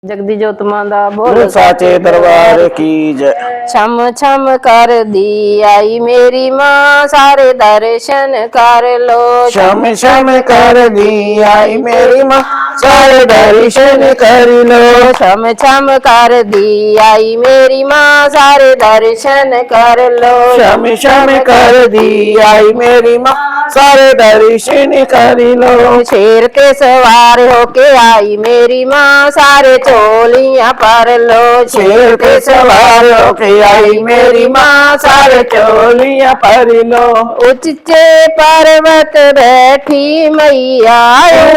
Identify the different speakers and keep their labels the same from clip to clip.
Speaker 1: जगदी जोत मां दा बोल
Speaker 2: साचे दरबार की जय।
Speaker 1: छम छम कर दी आई मेरी माँ सारे दर्शन कर लो।
Speaker 2: शम शम कर दी आई मेरी माँ सारे दर्शन कर लो।
Speaker 1: छम छम कर दी आई मेरी माँ सारे दर्शन कर लो।
Speaker 2: शम शम कर दी आई मेरी माँ सारे दर्शन कर लो।
Speaker 1: शेर के सवार होके आई मेरी माँ सारे चोलियां पर लो।
Speaker 2: शेर पे सवार होके आई मेरी माँ सारे चोलियां पर लो।
Speaker 1: ऊंचे पर्वत बैठी मैया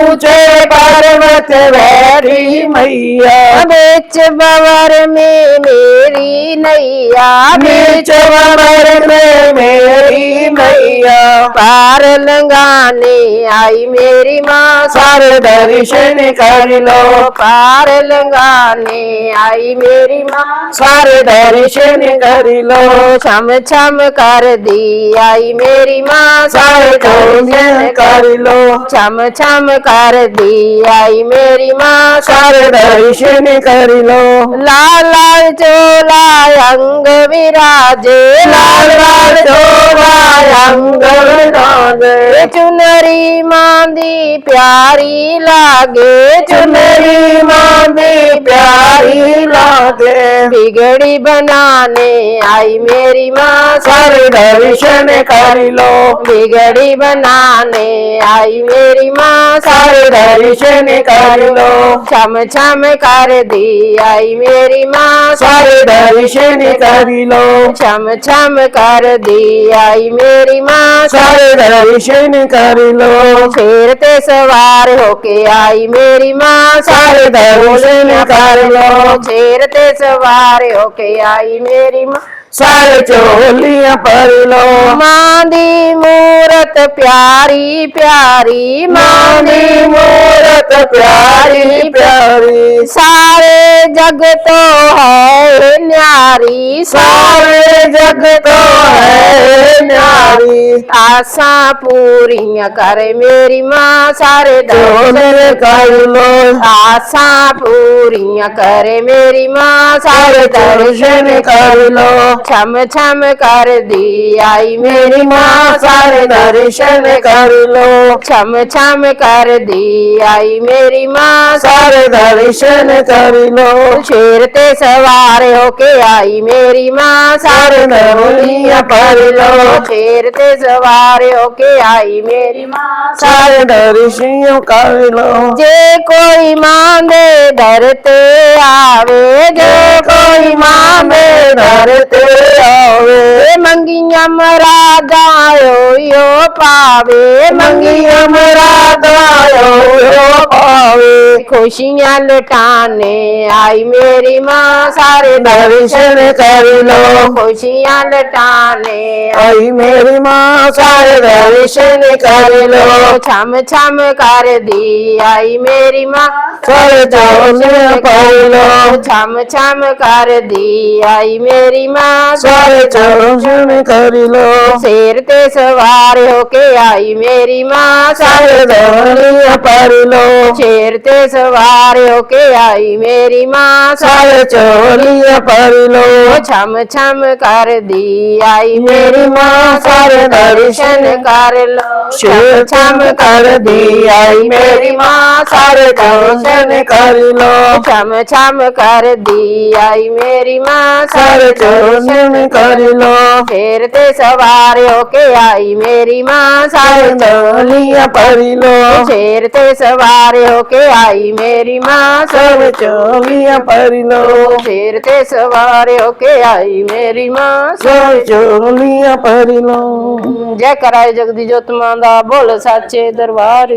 Speaker 2: ऊंचे पर्वत बैठी मैया
Speaker 1: बीच बवर में मेरी नैया
Speaker 2: बीच बवर में मेरी मैया
Speaker 1: पार लंगाने आई मेरी माँ
Speaker 2: सारे दर्शन कर लो।
Speaker 1: पार लंगाने आई मेरी माँ
Speaker 2: सारे दर्शन कर लो।
Speaker 1: छम छम कर दी आई मेरी माँ
Speaker 2: सारे दर्शन कर लो।
Speaker 1: छम छम कर दी आई मेरी माँ
Speaker 2: सारे दर्शन कर लो।
Speaker 1: लाल लाल चोला अंग विराजे
Speaker 2: लाल लाल चोला अंग विराजे
Speaker 1: चुनरी मांदी प्यारी लागे
Speaker 2: चुनरी मांदी प्यारी लागे
Speaker 1: बिगड़ी बनाने आई मेरी माँ
Speaker 2: सारे दर्शन कर लो।
Speaker 1: बिगड़ी बनाने आई मेरी माँ
Speaker 2: सारे दर्शन कर लो।
Speaker 1: छम छम कर दी आई मेरी माँ
Speaker 2: सारे दर्शन कर लो।
Speaker 1: छम छम कर दी आई मेरी माँ
Speaker 2: सारे दर्शन कर लो।
Speaker 1: शेर ते सवार होके आई मेरी माँ
Speaker 2: सारे दर्शन कर लो।
Speaker 1: शेर ते सवार होके आई मेरी माँ
Speaker 2: सारे चोलियां पर लो।
Speaker 1: माँ दी मूरत प्यारी प्यारी
Speaker 2: माँ दी मूरत प्यारी प्यारी
Speaker 1: सारे जग तो है न्यारी
Speaker 2: सारे जग तो है न्यारी
Speaker 1: आसा पूरियां करे मेरी माँ सारे
Speaker 2: दर्शन कर लो।
Speaker 1: आसा पूरियां करे मेरी माँ सारे
Speaker 2: दर्शन कर लो।
Speaker 1: छम छम कर दी आई
Speaker 2: मेरी माँ सारे दर्शन कर लो।
Speaker 1: छम छम कर दी आई मेरी माँ
Speaker 2: सारे दर्शन कर लो।
Speaker 1: शेर ते सवार होके आई मेरी माँ
Speaker 2: सारे दर्शन कर लो।
Speaker 1: शेर ते सवार होके आई मेरी माँ
Speaker 2: सारे दर्शन कर लो।
Speaker 1: जे कोई मांगे डरते आवे जे कोई मांगे
Speaker 2: डरते आवे
Speaker 1: मंगिया मरादा यो पावे
Speaker 2: मंगिया मरादा यो पावे
Speaker 1: खुशियाँ लुटाने आई मेरी माँ सारे
Speaker 2: दर्शन कर लो।
Speaker 1: खुशियाँ लुटाने
Speaker 2: आई मेरी माँ सारे दर्शन कर लो।
Speaker 1: छम छम कर दी आई मेरी माँ
Speaker 2: सारे दर्शन कर लो।
Speaker 1: छम छम कर दी आई मेरी माँ
Speaker 2: सारे दर्शन कर लो।
Speaker 1: शेर ते सवार होके आई मेरी माँ
Speaker 2: सारे दर्शन कर लो।
Speaker 1: शेर ते सवार होके आई मेरी माँ
Speaker 2: सारे चोलियां पर लो।
Speaker 1: छम छम कर दी आई
Speaker 2: मेरी माँ सारे
Speaker 1: दर्शन कर लो
Speaker 2: छम छम कर दी आई मेरी माँ सारे दर्शन कर लो।
Speaker 1: छम छम कर दी आई मेरी माँ
Speaker 2: सारे दर्शन कर लो।
Speaker 1: शेर ते सवार होके आई मेरी माँ
Speaker 2: सारे चोलियां पर लो।
Speaker 1: शेर ते सवार होके आई मेरी माँ
Speaker 2: सारे चोलियां पर लो।
Speaker 1: शेर ते सवार होके आई मेरी माँ
Speaker 2: सारे चोलियां पर लो।
Speaker 1: जय कराए जगदी जोत मां दा बोल साचे दरबार